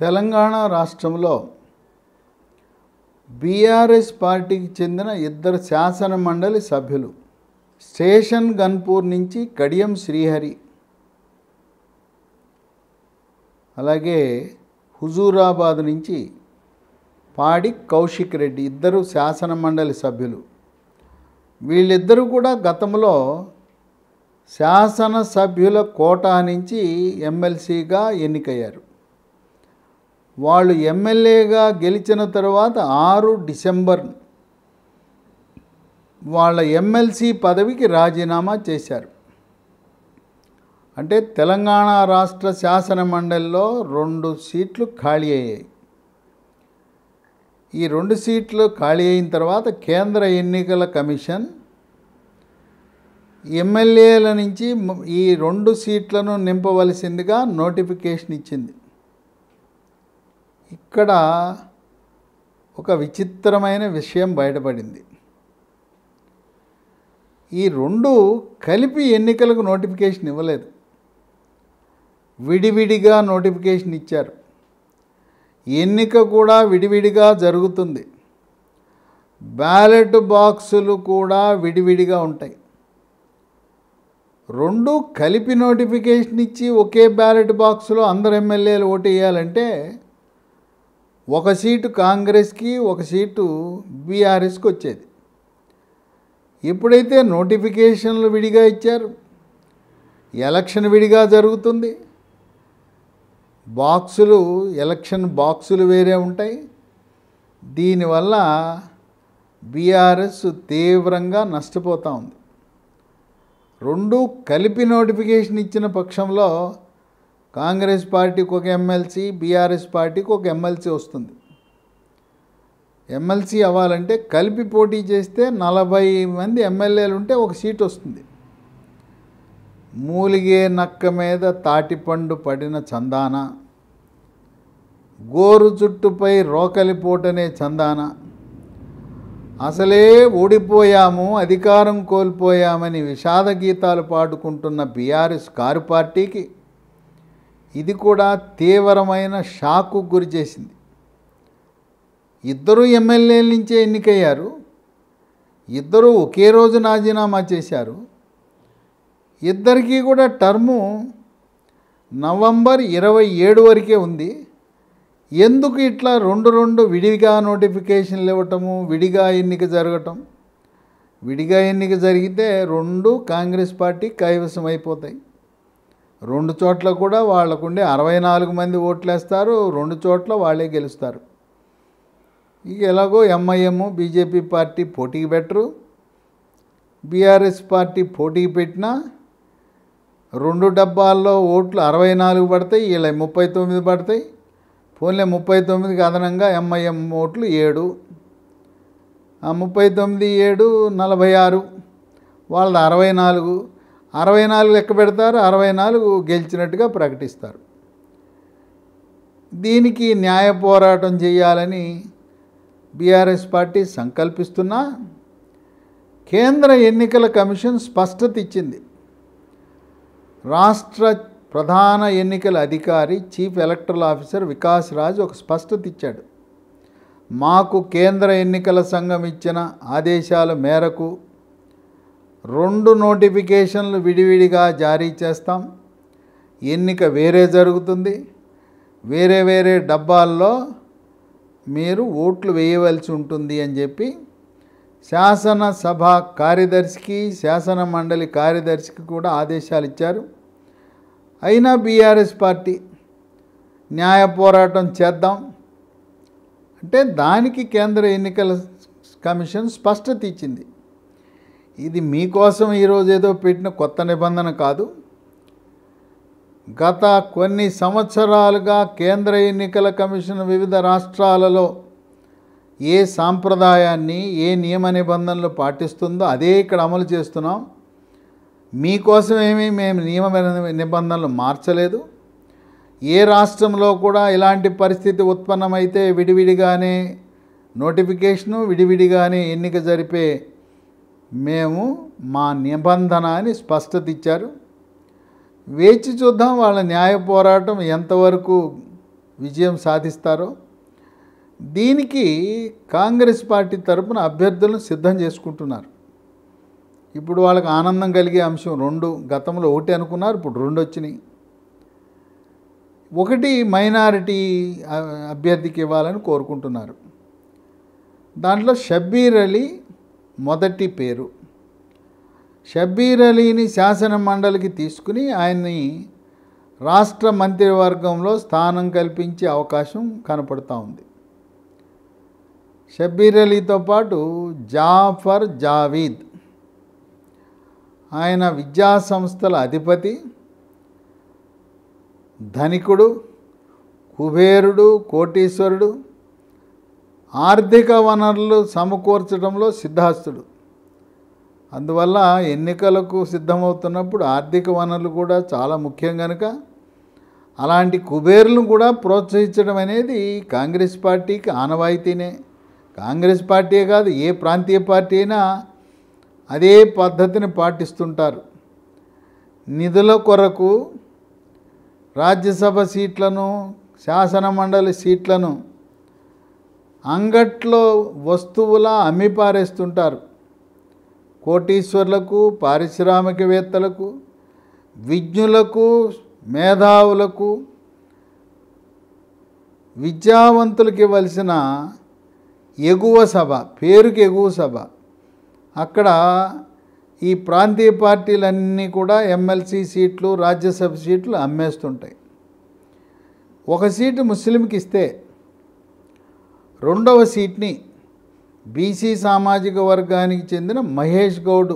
తెలంగాణ రాష్ట్రంలో బీఆర్ఎస్ పార్టీకి చెందిన ఇద్దరు శాసన మండలి సభ్యులు స్టేషన్ గన్పూర్ నుంచి కడియం శ్రీహరి, అలాగే హుజూరాబాద్ నుంచి పాడి కౌశిక్ రెడ్డి ఇద్దరు శాసన మండలి సభ్యులు. వీళ్ళిద్దరూ కూడా గతంలో శాసనసభ్యుల కోటా నుంచి ఎమ్మెల్సీగా ఎన్నికయ్యారు. వాళ్ళు ఎమ్మెల్యేగా గెలిచిన తర్వాత 6 డిసెంబర్ వాళ్ళ ఎమ్మెల్సీ పదవికి రాజీనామా చేశారు. అంటే తెలంగాణ రాష్ట్ర శాసన మండలిలో 2 సీట్లు ఖాళీ అయ్యాయి. ఈ 2 సీట్లు ఖాళీ అయిన తర్వాత కేంద్ర ఎన్నికల కమిషన్ ఎమ్మెల్యేల నుంచి ఈ 2 సీట్లను నింపవలసిందిగా నోటిఫికేషన్ ఇచ్చింది. ఇక్కడ ఒక విచిత్రమైన విషయం బయటపడింది. ఈ 2 కలిపి ఎన్నికలకు నోటిఫికేషన్ ఇవ్వలేదు, విడివిడిగా నోటిఫికేషన్ ఇచ్చారు. ఎన్నిక కూడా విడివిడిగా జరుగుతుంది. బ్యాలెట్ బాక్సులు కూడా విడివిడిగా ఉంటాయి. 2 కలిపి నోటిఫికేషన్ ఇచ్చి ఒకే బ్యాలెట్ బాక్సులో అందరు ఎమ్మెల్యేలు ఓటు వేయాలంటే 1 సీటు కాంగ్రెస్కి 1 సీటు బీఆర్ఎస్కి వచ్చేది. ఎప్పుడైతే నోటిఫికేషన్లు విడిగా ఇచ్చారు, ఎలక్షన్ విడిగా జరుగుతుంది. ఎలక్షన్ బాక్సులు వేరే ఉంటాయి. దీనివల్ల బీఆర్ఎస్ తీవ్రంగా నష్టపోతూ ఉంది. 2 కలిపి నోటిఫికేషన్ ఇచ్చిన పక్షంలో కాంగ్రెస్ పార్టీకి 1 ఎమ్మెల్సీ, బీఆర్ఎస్ పార్టీకి 1 ఎమ్మెల్సీ వస్తుంది. ఎమ్మెల్సీ అవ్వాలంటే కలిపి పోటీ చేస్తే 40 మంది ఎమ్మెల్యేలు ఉంటే 1 సీట్ వస్తుంది. మూలిగే నక్క మీద తాటిపండు పడిన చందాన, గోరు చుట్టుపై రోకలిపోటనే చందాన, అసలే ఓడిపోయాము, అధికారం కోల్పోయామని విషాద గీతాలు పాడుకుంటున్న బీఆర్ఎస్ కారు పార్టీకి ఇది కూడా తీవ్రమైన షాకు గురి చేసింది. ఇద్దరు ఎమ్మెల్యేల నుంచే ఎన్నికయ్యారు, ఇద్దరు ఒకే రోజు రాజీనామా చేశారు. ఇద్దరికీ కూడా టర్ము నవంబర్ 27 వరకే ఉంది. ఎందుకు ఇట్లా 2 విడిగా నోటిఫికేషన్లు ఇవ్వటము, విడిగా ఎన్నిక జరగటం? విడిగా ఎన్నిక జరిగితే 2 కాంగ్రెస్ పార్టీ కైవసం అయిపోతాయి. 2 చోట్ల కూడా వాళ్ళకుండే 64 మంది ఓట్లేస్తారు, 2 చోట్ల వాళ్ళే గెలుస్తారు. ఇక ఎలాగో ఎంఐఎం, బీజేపీ పార్టీ పోటీకి పెట్టరు, బీఆర్ఎస్ పార్టీ పోటీకి పెట్టినా 2 డబ్బాల్లో ఓట్లు 64 పడతాయి, వీళ్ళ 39 పడతాయి. పోన్లే 39కి అదనంగా ఎంఐఎం ఓట్లు 7, 39 7 46, వాళ్ళది 64 లెక్క పెడతారు, 64 గెలిచినట్టుగా ప్రకటిస్తారు. దీనికి న్యాయ పోరాటం చేయాలని బీఆర్ఎస్ పార్టీ సంకల్పిస్తున్నా కేంద్ర ఎన్నికల కమిషన్ స్పష్టత ఇచ్చింది. రాష్ట్ర ప్రధాన ఎన్నికల అధికారి chief electoral officer Vikas Raj ఒక స్పష్టత ఇచ్చాడు. మాకు కేంద్ర ఎన్నికల సంఘం ఇచ్చిన ఆదేశాల మేరకు 2 నోటిఫికేషన్లు విడివిడిగా జారీ చేస్తాం. ఎన్నిక వేరే జరుగుతుంది, వేరే డబ్బాల్లో మీరు ఓట్లు వేయవలసి ఉంటుంది అని చెప్పి శాసనసభ కార్యదర్శికి, శాసన మండలి కార్యదర్శికి కూడా ఆదేశాలు ఇచ్చారు. అయినా బీఆర్ఎస్ పార్టీ న్యాయ పోరాటం చేద్దాం అంటే దానికి కేంద్ర ఎన్నికల కమిషన్ స్పష్టత ఇచ్చింది. ఇది మీకోసం ఈరోజు ఏదో పెట్టిన కొత్త నిబంధన కాదు. గత కొన్ని సంవత్సరాలుగా కేంద్ర ఎన్నికల కమిషన్ వివిధ రాష్ట్రాలలో ఏ సాంప్రదాయాన్ని, ఏ నియమ నిబంధనలు పాటిస్తుందో అదే ఇక్కడ అమలు చేస్తున్నాం. మీకోసమేమీ మేము నియమ నిబంధనలు మార్చలేదు. ఏ రాష్ట్రంలో కూడా ఇలాంటి పరిస్థితి ఉత్పన్నమైతే విడివిడిగానే నోటిఫికేషను, విడివిడిగానే ఎన్నిక జరిపే మేము మా నిబంధన అని స్పష్టత ఇచ్చారు. వేచి చూద్దాం వాళ్ళ న్యాయ పోరాటం ఎంతవరకు విజయం సాధిస్తారో. దీనికి కాంగ్రెస్ పార్టీ తరపున అభ్యర్థులను సిద్ధం చేసుకుంటున్నారు. ఇప్పుడు వాళ్ళకి ఆనందం కలిగే అంశం 2, గతంలో 1 అనుకున్నారు, ఇప్పుడు 2 వచ్చినాయి. 1 మైనారిటీ అభ్యర్థికి ఇవ్వాలని కోరుకుంటున్నారు. దాంట్లో షబ్బీర్ అలీ మొదటి పేరు. షబ్బీర్ అలీని శాసన మండలికి తీసుకుని ఆయన్ని రాష్ట్ర మంత్రివర్గంలో స్థానం కల్పించే అవకాశం కనపడుతూ ఉంది. షబ్బీర్ అలీతో పాటు జాఫర్ జావీద్, ఆయన విద్యా సంస్థల అధిపతి, ధనికుడు, కుబేరుడు, కోటీశ్వరుడు, ఆర్థిక వనరులు సమకూర్చడంలో సిద్ధాస్తుడు. అందువల్ల ఎన్నికలకు సిద్ధమవుతున్నప్పుడు ఆర్థిక వనరులు కూడా చాలా ముఖ్యం కనుక అలాంటి కుబేరులను కూడా ప్రోత్సహించడం అనేది కాంగ్రెస్ పార్టీకి ఆనవాయితీనే. కాంగ్రెస్ పార్టీయే కాదు, ఏ ప్రాంతీయ పార్టీ అయినా అదే పద్ధతిని పాటిస్తుంటారు. నిధుల కొరకు రాజ్యసభ సీట్లను, శాసన మండలి సీట్లను అంగట్లో వస్తువులా అమ్మిపారేస్తుంటారు. కోటీశ్వర్లకు, పారిశ్రామికవేత్తలకు, విజ్ఞులకు, మేధావులకు, విద్యావంతులకు ఇవ్వాల్సిన ఎగువ సభ, పేరుకి ఎగువ సభ, అక్కడ ఈ ప్రాంతీయ పార్టీలన్నీ కూడా ఎమ్మెల్సీ సీట్లు, రాజ్యసభ సీట్లు అమ్మేస్తుంటాయి. 1 సీటు ముస్లింకి ఇస్తే 2వ సీట్ని బీసీ సామాజిక వర్గానికి చెందిన మహేష్ గౌడ్,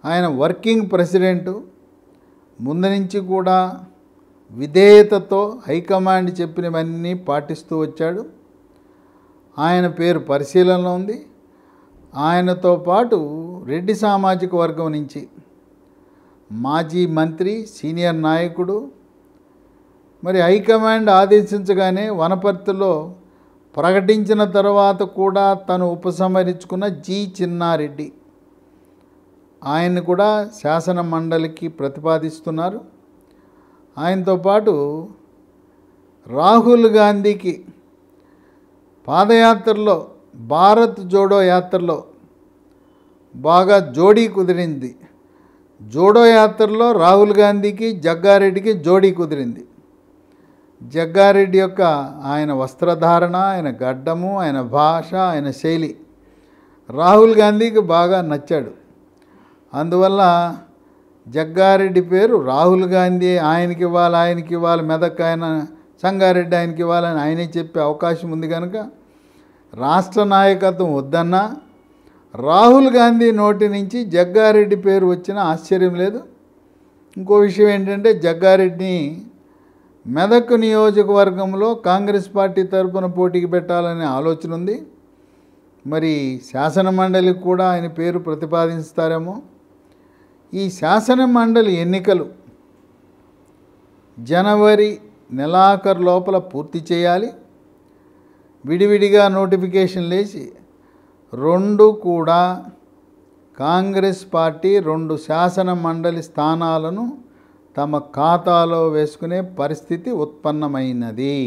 ఆయన వర్కింగ్ ప్రెసిడెంటు, ముందు నుంచి కూడా విధేయతతో హైకమాండ్ చెప్పినవన్నీ పాటిస్తూ వచ్చాడు. ఆయన పేరు పరిశీలనలో ఉంది. ఆయనతో పాటు రెడ్డి సామాజిక వర్గం నుంచి మాజీ మంత్రి, సీనియర్ నాయకుడు, మరి హైకమాండ్ ఆదేశించగానే వనపర్తిలో ప్రకటించిన తర్వాత కూడా తను ఉపసంహరించుకున్న జి చిన్నారెడ్డి, ఆయన్ని కూడా శాసన మండలికి ప్రతిపాదిస్తున్నారు. ఆయనతో పాటు రాహుల్ గాంధీకి పాదయాత్రలో, భారత్ జోడో యాత్రలో బాగా జోడీ కుదిరింది. జోడో యాత్రలో రాహుల్ గాంధీకి, జగ్గారెడ్డికి జోడీ కుదిరింది. జగ్గారెడ్డి యొక్క ఆయన వస్త్రధారణ, ఆయన గడ్డము, ఆయన భాష, ఆయన శైలి రాహుల్ గాంధీకి బాగా నచ్చాడు. అందువల్ల జగ్గారెడ్డి పేరు రాహుల్ గాంధీ ఆయనకి ఇవ్వాలి, మెదక్ ఆయన సంగారెడ్డి ఆయనకి ఇవ్వాలని ఆయనే చెప్పే అవకాశం ఉంది కనుక రాష్ట్ర నాయకత్వం వద్దన్నా రాహుల్ గాంధీ నోటి నుంచి జగ్గారెడ్డి పేరు వచ్చినా ఆశ్చర్యం లేదు. ఇంకో విషయం ఏంటంటే, జగ్గారెడ్డిని మెదక్ నియోజకవర్గంలో కాంగ్రెస్ పార్టీ తరపున పోటీకి పెట్టాలనే ఆలోచన ఉంది. మరి శాసన మండలికి కూడా ఆయన పేరు ప్రతిపాదిస్తారేమో. ఈ శాసన మండలి ఎన్నికలు జనవరి నెలాఖరు లోపల పూర్తి చేయాలి. విడివిడిగా నోటిఫికేషన్ లేచి 2 కూడా కాంగ్రెస్ పార్టీ 2 శాసన మండలి స్థానాలను తమ ఖాతాలో వేసుకునే పరిస్థితి ఉత్పన్నమైనది.